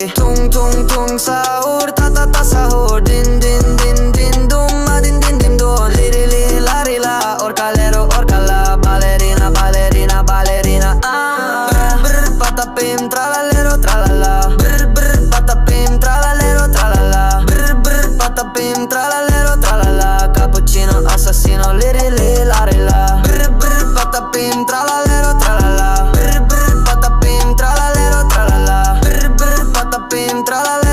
Tung tung tung sahur, ta ta ta sahur. Din din din din dum, ma din din din dum. Li li la ri la, orcalero orcala. Ballerina ballerina ballerina. Brr brr patapim tralalero tralala. Brr brr patapim tralalero tralala. Brr brr patapim tralalero tralala. Cappuccino assassino, li li la ri la. Brr brr patapim tralalero tralala. Brr brr patapim tralalero tralala. Brr brr patapim tralala.